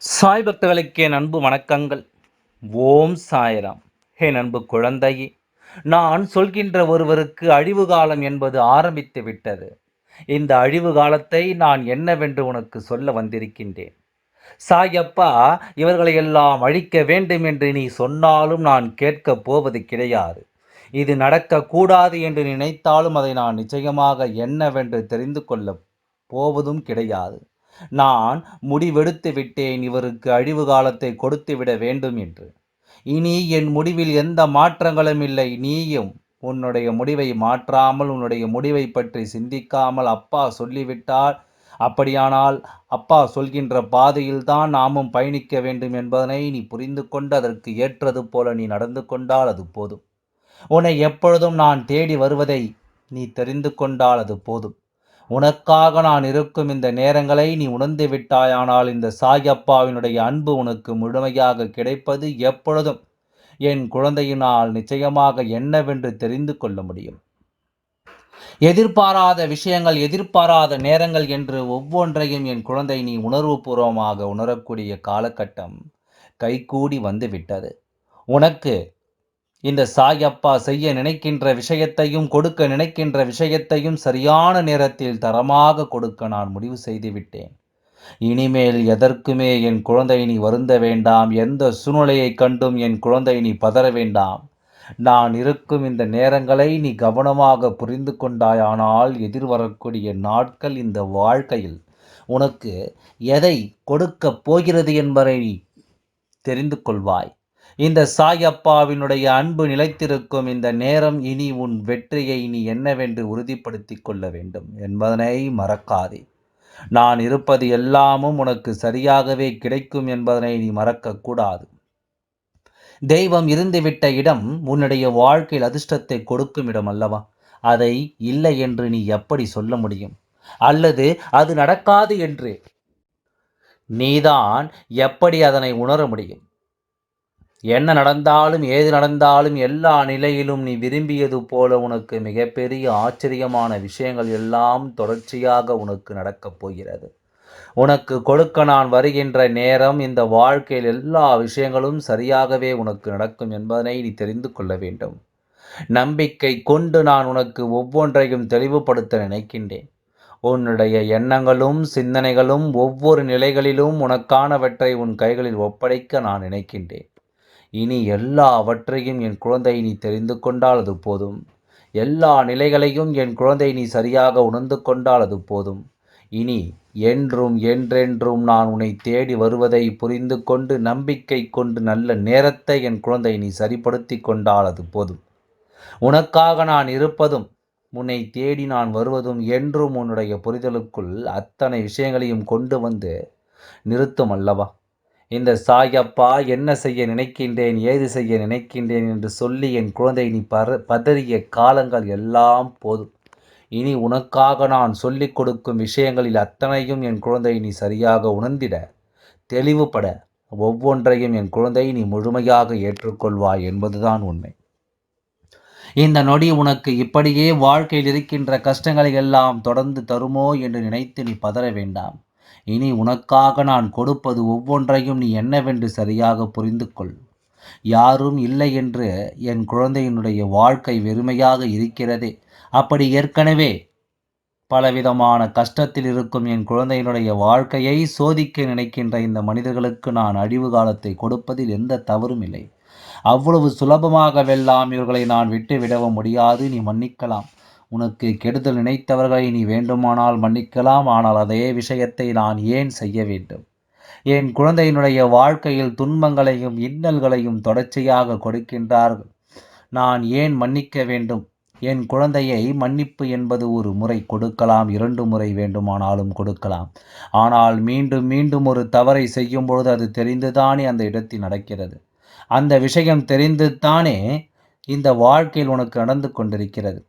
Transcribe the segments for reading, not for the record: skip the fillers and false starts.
சாய் பக்தர்களுக்கு என் அன்பு வணக்கங்கள். ஓம் சாய்ராம். என் அன்பு குழந்தையே, நான் சொல்கின்ற ஒருவருக்கு அழிவு காலம் என்பது ஆரம்பித்து விட்டது. இந்த அழிவு காலத்தை நான் என்னவென்று உனக்கு சொல்ல வந்திருக்கின்றேன். சாயப்பா இவர்களை எல்லாம் அழிக்க வேண்டும் என்று நீ சொன்னாலும் நான் கேட்கப் போவது கிடையாது. இது நடக்கக்கூடாது என்று நினைத்தாலும் அதை நான் நிச்சயமாக என்னவென்று தெரிந்து கொள்ளப் போவதும் கிடையாது. நான் முடிவெடுத்து விட்டேன், இவருக்கு அழிவு காலத்தை கொடுத்துவிட வேண்டும் என்று. இனி என் முடிவில் எந்த மாற்றங்களும் இல்லை. நீயும் உன்னுடைய முடிவை மாற்றாமல், உன்னுடைய முடிவை பற்றி சிந்திக்காமல் அப்பா சொல்லிவிட்டால், அப்படியானால் அப்பா சொல்கின்ற பாதையில்தான் நாமும் பயணிக்க வேண்டும் என்பதனை நீ புரிந்து கொண்டு அதற்கு ஏற்றது போல நீ நடந்து கொண்டால் அது போதும். உன்னை எப்பொழுதும் நான் தேடி வருவதை நீ தெரிந்து கொண்டால் அது போதும். உனக்காக நான் இருக்கும் இந்த நேரங்களை நீ உணர்ந்து விட்டாயானால் இந்த சாயப்பாவினுடைய அன்பு உனக்கு முழுமையாக கிடைப்பது எப்பொழுதும் என் குழந்தையினால் நிச்சயமாக என்னவென்று தெரிந்து கொள்ள முடியும். எதிர்பாராத விஷயங்கள், எதிர்பாராத நேரங்கள் என்று ஒவ்வொன்றையும் என் குழந்தை நீ உணர்வுபூர்வமாக உணரக்கூடிய காலகட்டம் கைகூடி வந்து விட்டது. உனக்கு இந்த சாயப்பா செய்ய நினைக்கின்ற விஷயத்தையும், கொடுக்க நினைக்கின்ற விஷயத்தையும் சரியான நேரத்தில் தரமாக கொடுக்க நான் முடிவு செய்து விட்டேன். இனிமேல் எதற்குமே என் குழந்தை நீ வருந்த வேண்டாம். எந்த சூழ்நிலையைக் கண்டும் என் குழந்தை நீ பதற வேண்டாம். நான் இருக்கும் இந்த நேரங்களை நீ கவனமாக புரிந்து கொண்டாயானால் எதிர்வரக்கூடிய நாட்கள் இந்த வாழ்க்கையில் உனக்கு எதை கொடுக்கப் போகிறது என்பதை தெரிந்து கொள்வாய். இந்த சாயப்பாவினுடைய அன்பு நிலைத்திருக்கும் இந்த நேரம் இனி உன் வெற்றியை நீ என்னவென்று உறுதிப்படுத்திக் கொள்ள வேண்டும் என்பதனை மறக்காதே. நான் இருப்பது எல்லாமும் உனக்கு சரியாகவே கிடைக்கும் என்பதனை நீ மறக்கக்கூடாது. தெய்வம் இருந்துவிட்ட இடம் உன்னுடைய வாழ்க்கையில் அதிர்ஷ்டத்தை கொடுக்கும் இடம் அல்லவா? அதை இல்லை என்று நீ எப்படி சொல்ல முடியும்? அல்லது அது நடக்காது என்று நீதான் எப்படி அதனை உணர முடியும்? என்ன நடந்தாலும், ஏது நடந்தாலும், எல்லா நிலையிலும் நீ விரும்பியது போல உனக்கு மிகப்பெரிய ஆச்சரியமான விஷயங்கள் எல்லாம் தொடர்ச்சியாக உனக்கு நடக்கப் போகிறது. உனக்கு கொடுக்க நான் வருகின்ற நேரம் இந்த வாழ்க்கையில் எல்லா விஷயங்களும் சரியாகவே உனக்கு நடக்கும் என்பதனை நீ தெரிந்து கொள்ள வேண்டும். நம்பிக்கை கொண்டு நான் உனக்கு ஒவ்வொன்றையும் தெளிவுபடுத்த நினைக்கின்றேன். உன்னுடைய எண்ணங்களும் சிந்தனைகளும் ஒவ்வொரு நிலைகளிலும் உனக்கானவற்றை உன் கைகளில் ஒப்படைக்க நான் நினைக்கின்றேன். இனி எல்லாவற்றையும் என் குழந்தை நீ தெரிந்து கொண்டால் அது போதும். எல்லா நிலைகளையும் என் குழந்தை நீ சரியாக உணர்ந்து கொண்டால் அது போதும். இனி என்றும் என்றென்றும் நான் உன்னை தேடி வருவதை புரிந்து கொண்டு நம்பிக்கை கொண்டு நல்ல நேரத்தை என் குழந்தை நீ சரிப்படுத்தி கொண்டால் அது போதும். உனக்காக நான் இருப்பதும் உன்னை தேடி நான் வருவதும் என்றும் உன்னுடைய புரிதலுக்குள் அத்தனை விஷயங்களையும் கொண்டு வந்து நிறுத்தும் அல்லவா? இந்த சாயப்பா என்ன செய்ய நினைக்கின்றேன், ஏது செய்ய நினைக்கின்றேன் என்று சொல்லி என் குழந்தை நீ பதறிய காலங்கள் எல்லாம் போதும். இனி உனக்காக நான் சொல்லிக் கொடுக்கும் விஷயங்களில் அத்தனையும் என் குழந்தை நீ சரியாக உணர்ந்திட, தெளிவுபட, ஒவ்வொன்றையும் என் குழந்தை நீ முழுமையாக ஏற்றுக்கொள்வாய் என்பதுதான் உண்மை. இந்த நொடி உனக்கு இப்படியே வாழ்க்கையில் இருக்கின்ற கஷ்டங்களை எல்லாம் தொடர்ந்து தருமோ என்று நினைத்து நீ பதற வேண்டாம். இனி உனக்காக நான் கொடுப்பது ஒவ்வொன்றையும் நீ என்னவென்று சரியாக புரிந்து கொள். யாரும் இல்லை என்று என் குழந்தையினுடைய வாழ்க்கை வெறுமையாக இருக்கிறதே, அப்படி ஏற்கனவே பலவிதமான கஷ்டத்தில் இருக்கும் என் குழந்தையினுடைய வாழ்க்கையை சோதிக்க நினைக்கின்ற இந்த மனிதர்களுக்கு நான் அழிவு காலத்தை கொடுப்பதில் எந்த தவறும் இல்லை. அவ்வளவு சுலபமாகவெல்லாம் இவர்களை நான் விட்டு விடவும் முடியாது. நீ மன்னிக்கலாம். உனக்கு கெடுதல் நினைத்தவர்களை நீ வேண்டுமானால் மன்னிக்கலாம். ஆனால் அதே விஷயத்தை நான் ஏன் செய்ய வேண்டும்? என் குழந்தையினுடைய வாழ்க்கையில் துன்பங்களையும் இன்னல்களையும் தொடர்ச்சியாக கொடுக்கின்றார்கள். நான் ஏன் மன்னிக்க வேண்டும்? என் குழந்தையை மன்னிப்பு என்பது ஒரு முறை கொடுக்கலாம், 2 முறை வேண்டுமானாலும் கொடுக்கலாம். ஆனால் மீண்டும் மீண்டும் ஒரு தவறை செய்யும் பொழுது அது தெரிந்துதானே அந்த இடத்தில் நடக்கிறது. அந்த விஷயம் தெரிந்துதானே இந்த வாழ்க்கையில் உனக்கு நடந்து கொண்டிருக்கிறது.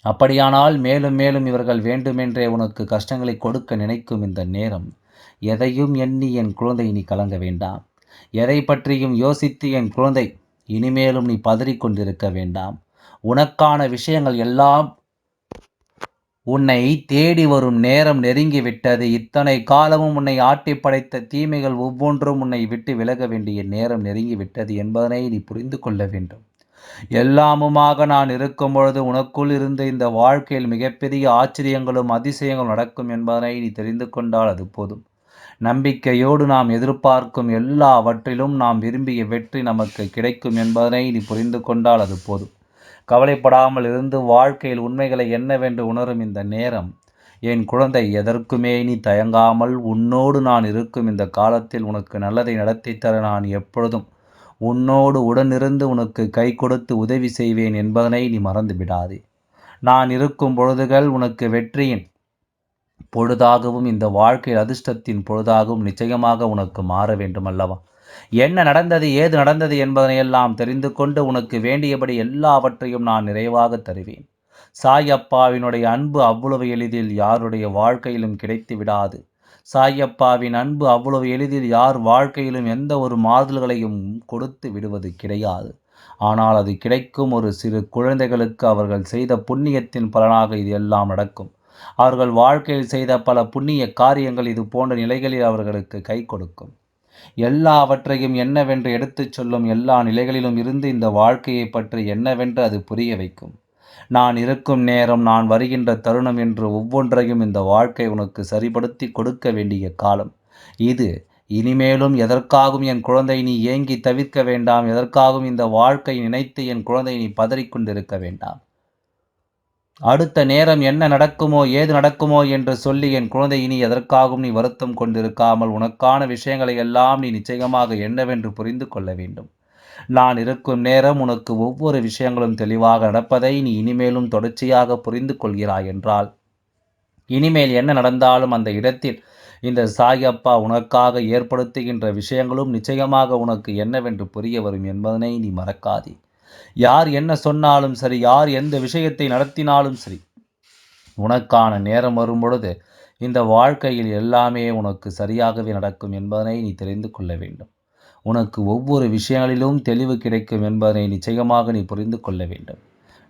அப்படியானால் மேலும் மேலும் இவர்கள் வேண்டுமென்றே உனக்கு கஷ்டங்களை கொடுக்க நினைக்கும் இந்த நேரம், எதையும் எண்ணி என் குழந்தை நீ கலங்க வேண்டாம். எதை பற்றியும் யோசித்து என் குழந்தை இனிமேலும் நீ பதறிக்கொண்டிருக்க வேண்டாம். உனக்கான விஷயங்கள் எல்லாம் உன்னை தேடி வரும் நேரம் நெருங்கிவிட்டது. இத்தனை காலமும் உன்னை ஆட்டிப் படைத்த தீமைகள் ஒவ்வொன்றும் உன்னை விட்டு விலக வேண்டிய நேரம் நெருங்கிவிட்டது என்பதனை நீ புரிந்து கொள்ள வேண்டும். எல்லாமுமாக நான் இருக்கும் பொழுது உனக்குள் இருந்த இந்த வாழ்க்கையில் மிகப்பெரிய ஆச்சரியங்களும் அதிசயங்களும் நடக்கும் என்பதனை நீ தெரிந்து கொண்டால் அது போதும். நம்பிக்கையோடு நாம் எதிர்பார்க்கும் எல்லாவற்றிலும் நாம் விரும்பிய வெற்றி நமக்கு கிடைக்கும் என்பதனை நீ புரிந்து கொண்டால் அது போதும். கவலைப்படாமல் இருந்து வாழ்க்கையில் உண்மைகளை என்னவென்று உணரும் இந்த நேரம், என் குழந்தை, எதற்குமே நீ தயங்காமல் உன்னோடு நான் இருக்கும் இந்த காலத்தில் உனக்கு நல்லதை நடத்தித் தர நான் எப்பொழுதும் உன்னோடு உடனிருந்து உனக்கு கை கொடுத்து உதவி செய்வேன் என்பதனை நீ மறந்து விடாதே. நான் இருக்கும் பொழுதுகள் உனக்கு வெற்றியின் பொழுதாகவும் இந்த வாழ்க்கை அதிர்ஷ்டத்தின் பொழுதாகவும் நிச்சயமாக உனக்கு மாற வேண்டும் அல்லவா? என்ன நடந்தது, ஏது நடந்தது என்பதனையெல்லாம் தெரிந்து கொண்டு உனக்கு வேண்டியபடி எல்லாவற்றையும் நான் நிறைவாக தருவேன். சாயப்பாவினுடைய அன்பு அவ்வளவு எளிதில் யாருடைய வாழ்க்கையிலும் கிடைத்து விடாது. சாயப்பாவின் அன்பு அவ்வளவு எளிதில் யார் வாழ்க்கையிலும் எந்த ஒரு மாறுதல்களையும் கொடுத்து விடுவது கிடையாது. ஆனால் அது கிடைக்கும் ஒரு சிறு குழந்தைகளுக்கு அவர்கள் செய்த புண்ணியத்தின் பலனாக இது எல்லாம் நடக்கும். அவர்கள் வாழ்க்கையில் செய்த பல புண்ணிய காரியங்கள் இது போன்ற நிலைகளில் அவர்களுக்கு கை கொடுக்கும். எல்லாவற்றையும் என்னவென்று எடுத்துச் சொல்லும் எல்லா நிலைகளிலும் இருந்து இந்த வாழ்க்கையை பற்றி என்னவென்று அது புரிய வைக்கும். நான் இருக்கும் நேரம், நான் வருகின்ற தருணம் என்று ஒவ்வொன்றையும் இந்த வாழ்க்கை உனக்கு சரிபடுத்தி கொடுக்க வேண்டிய காலம் இது. இனிமேலும் எதற்காகவும் என் குழந்தை நீ ஏங்கி தவிர்க்க வேண்டாம். எதற்காகவும் இந்த வாழ்க்கை நினைத்து என் குழந்தை நீ பதறிக்கொண்டிருக்க வேண்டாம். அடுத்த நேரம் என்ன நடக்குமோ, ஏது நடக்குமோ என்று சொல்லி என் குழந்தை இனி எதற்காகவும் நீ வருத்தம் கொண்டிருக்காமல் உனக்கான விஷயங்களை எல்லாம் நீ நிச்சயமாக என்னவென்று புரிந்து கொள்ள வேண்டும். நான் இருக்கும் நேரம் உனக்கு ஒவ்வொரு விஷயங்களும் தெளிவாக நடப்பதை நீ இனிமேலும் தொடர்ச்சியாக புரிந்து கொள்கிறாய் என்றால், இனிமேல் என்ன நடந்தாலும் அந்த இடத்தில் இந்த சாயப்பா உனக்காக ஏற்படுத்துகின்ற விஷயங்களும் நிச்சயமாக உனக்கு என்னவென்று புரிய வரும் என்பதனை நீ மறக்காதே. யார் என்ன சொன்னாலும் சரி, யார் எந்த விஷயத்தை நடத்தினாலும் சரி, உனக்கான நேரம் வரும்பொழுது இந்த வாழ்க்கையில் எல்லாமே உனக்கு சரியாகவே நடக்கும் என்பதனை நீ தெரிந்து கொள்ள வேண்டும். உனக்கு ஒவ்வொரு விஷயங்களிலும் தெளிவு கிடைக்கும் என்பதனை நிச்சயமாக நீ புரிந்து கொள்ள வேண்டும்.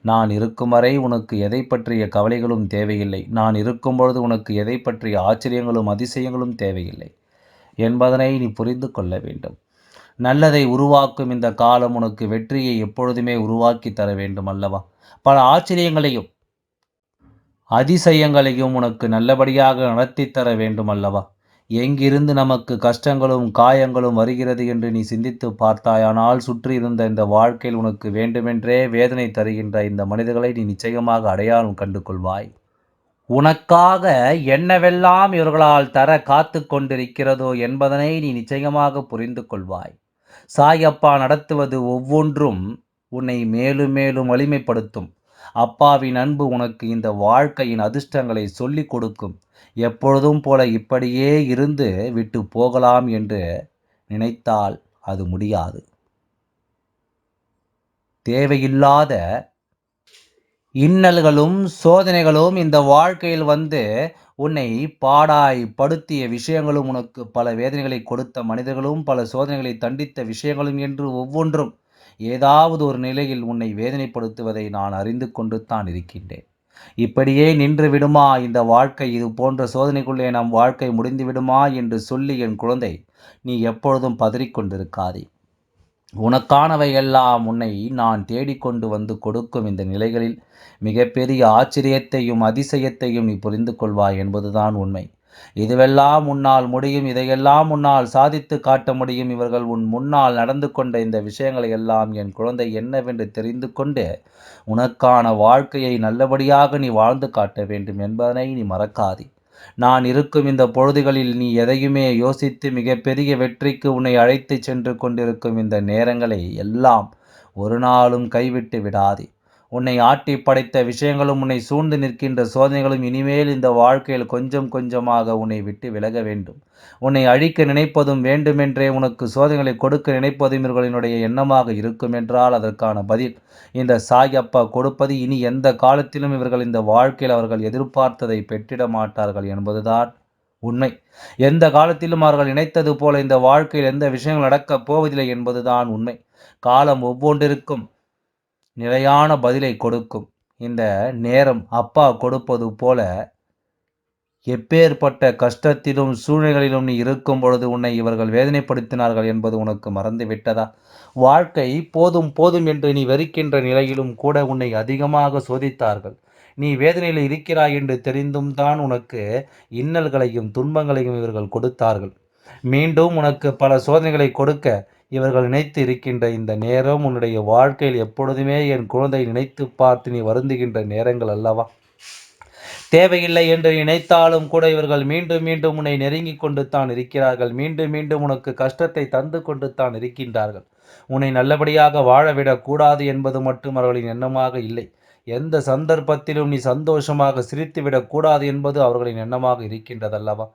நான் இருக்கும் வரை உனக்கு எதை பற்றிய கவலைகளும் தேவையில்லை. நான் இருக்கும் பொழுது உனக்கு எதை பற்றிய ஆச்சரியங்களும் அதிசயங்களும் தேவையில்லை என்பதனை நீ புரிந்து கொள்ள வேண்டும். நல்லதை உருவாக்கும் இந்த காலம் உனக்கு வெற்றியை எப்பொழுதுமே உருவாக்கி தர வேண்டும் அல்லவா? பல ஆச்சரியங்களையும் அதிசயங்களையும் உனக்கு நல்லபடியாக நடத்தி தர வேண்டும் அல்லவா? எங்கிருந்து நமக்கு கஷ்டங்களும் காயங்களும் வருகிறது என்று நீ சிந்தித்து பார்த்தாயானால், சுற்றியிருந்த இந்த வாழ்க்கையில் உனக்கு வேண்டுமென்றே வேதனை தருகின்ற இந்த மனிதர்களை நீ நிச்சயமாக அடையாளம் கண்டு கொள்வாய். உனக்காக என்னவெல்லாம் இவர்களால் தர காத்து கொண்டிருக்கிறதோ என்பதனை நீ நிச்சயமாக புரிந்து கொள்வாய். சாயப்பா நடத்துவது ஒவ்வொன்றும் உன்னை மேலும் மேலும் வலிமைப்படுத்தும். அப்பாவின் அன்பு உனக்கு இந்த வாழ்க்கையின் அதிர்ஷ்டங்களை சொல்லிக் கொடுக்கும். எப்பொழுதும் போல இப்படியே இருந்து விட்டு போகலாம் என்று நினைத்தால் அது முடியாது. தேவையில்லாத இன்னல்களும் சோதனைகளும் இந்த வாழ்க்கையில் வந்து உன்னை பாடாய் படுத்திய விஷயங்களும், உனக்கு பல வேதனைகளை கொடுத்த மனிதர்களும், பல சோதனைகளை தண்டித்த விஷயங்களும் என்று ஒவ்வொன்றும் ஏதாவது ஒரு நிலையில் உன்னை வேதனைப்படுத்துவதை நான் அறிந்து கொண்டு தான் இருக்கின்றேன். இப்படியே நின்று விடுமா இந்த வாழ்க்கை, இது போன்ற சோதனைக்குள்ளே நம் வாழ்க்கை முடிந்து விடுமா என்று சொல்லி என் குழந்தை நீ எப்பொழுதும் பதறிக்கொண்டிருக்காதே. உனக்கானவை எல்லாம் உன்னை நான் தேடிக்கொண்டு வந்து கொடுக்கும் இந்த நிலைகளில் மிகப்பெரிய ஆச்சரியத்தையும் அதிசயத்தையும் நீ புரிந்து கொள்வாய் என்பதுதான் உண்மை. இதுவெல்லாம் உன்னால் முடியும், இதையெல்லாம் உன்னால் சாதித்து காட்ட முடியும். இவர்கள் உன் முன்னால் நடந்து கொண்ட இந்த விஷயங்களை எல்லாம் என் குழந்தை என்னவென்று தெரிந்து கொண்டு உனக்கான வாழ்க்கையை நல்லபடியாக நீ வாழ்ந்து காட்ட வேண்டும் என்பதனை நீ மறக்காதே. நான் இருக்கும் இந்த பொழுதுகளில் நீ எதையுமே யோசித்து மிகப்பெரிய வெற்றிக்கு உன்னை அழைத்து சென்று கொண்டிருக்கும் இந்த நேரங்களை எல்லாம் ஒரு நாளும் கைவிட்டு விடாதே. உன்னை ஆட்டி படைத்த விஷயங்களும், உன்னை சூழ்ந்து நிற்கின்ற சோதனைகளும் இனிமேல் இந்த வாழ்க்கையில் கொஞ்சம் கொஞ்சமாக உன்னை விட்டு விலக வேண்டும். உன்னை அழிக்க நினைப்பதும், வேண்டுமென்றே உனக்கு சோதனைகளை கொடுக்க நினைப்பதும் இவர்களினுடைய எண்ணமாக இருக்கும் என்றால், அதற்கான பதில் இந்த சாயப்பா கொடுப்பது. இனி எந்த காலத்திலும் இவர்கள் இந்த வாழ்க்கையில் அவர்கள் எதிர்பார்த்ததை பெற்றிட மாட்டார்கள் என்பதுதான் உண்மை. எந்த காலத்திலும் அவர்கள் நினைத்தது போல இந்த வாழ்க்கையில் எந்த விஷயங்கள் நடக்கப் போவதில்லை என்பதுதான் உண்மை. காலம் ஒவ்வொன்றிற்கும் நிலையான பதிலை கொடுக்கும். இந்த நேரம் அப்பா கொடுப்பது போல எப்பேற்பட்ட கஷ்டத்திலும் சூழ்நிலைகளிலும் நீ இருக்கும் பொழுது உன்னை இவர்கள் வேதனைப்படுத்தினார்கள் என்பது உனக்கு மறந்து விட்டதா? வாழ்க்கை போதும் போதும் என்று நீ வெறுக்கின்ற நிலையிலும் கூட உன்னை அதிகமாக சோதித்தார்கள். நீ வேதனையில் இருக்கிறாய் என்று தெரிந்தும் தான் உனக்கு இன்னல்களையும் துன்பங்களையும் இவர்கள் கொடுத்தார்கள். மீண்டும் உனக்கு பல சோதனைகளை கொடுக்க இவர்கள் நினைத்து இருக்கின்ற இந்த நேரம் உன்னுடைய வாழ்க்கையில் எப்பொழுதுமே என் குழந்தை நினைத்து பார்த்து நீ வருந்துகின்ற நேரங்கள் அல்லவா? தேவையில்லை என்று நினைத்தாலும் கூட இவர்கள் மீண்டும் மீண்டும் உன்னை நெருங்கி கொண்டு தான் இருக்கிறார்கள். மீண்டும் மீண்டும் உனக்கு கஷ்டத்தை தந்து கொண்டு தான் இருக்கின்றார்கள். உன்னை நல்லபடியாக வாழவிடக்கூடாது என்பது மட்டும் அவர்களின் எண்ணமாக இல்லை. எந்த சந்தர்ப்பத்திலும் நீ சந்தோஷமாக சிரித்துவிடக்கூடாது என்பது அவர்களின் எண்ணமாக இருக்கின்றதல்லவா?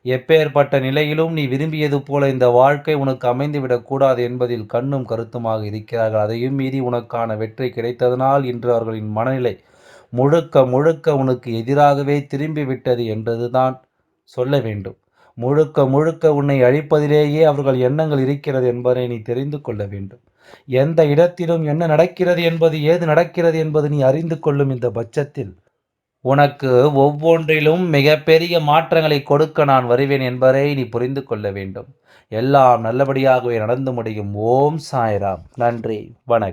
எப்பேற்பட்ட நிலையிலும் நீ விரும்பியது போல இந்த வாழ்க்கை உனக்கு அமைந்துவிடக்கூடாது என்பதில் கண்ணும் கருத்துமாக இருக்கிறார்கள். அதையும் மீறி உனக்கான வெற்றி கிடைத்ததனால் இன்று அவர்களின் மனநிலை முழுக்க முழுக்க உனக்கு எதிராகவே திரும்பிவிட்டது என்றுதான் சொல்ல வேண்டும். முழுக்க முழுக்க உன்னை அழிப்பதிலேயே அவர்கள் எண்ணங்கள் இருக்கிறது என்பதை நீ தெரிந்து கொள்ள வேண்டும். எந்த இடத்திலும் என்ன நடக்கிறது என்பது ஏது நடக்கிறது என்பது நீ அறிந்து கொள்ளும் இந்த பட்சத்தில் உனக்கு ஒவ்வொன்றிலும் மிகப்பெரிய மாற்றங்களை கொடுக்க நான் வருவேன் என்பதை நீ புரிந்து கொள்ள வேண்டும். எல்லாம் நல்லபடியாகவே நடந்து முடியும். ஓம் சாய்ராம். நன்றி. வணக்கம்.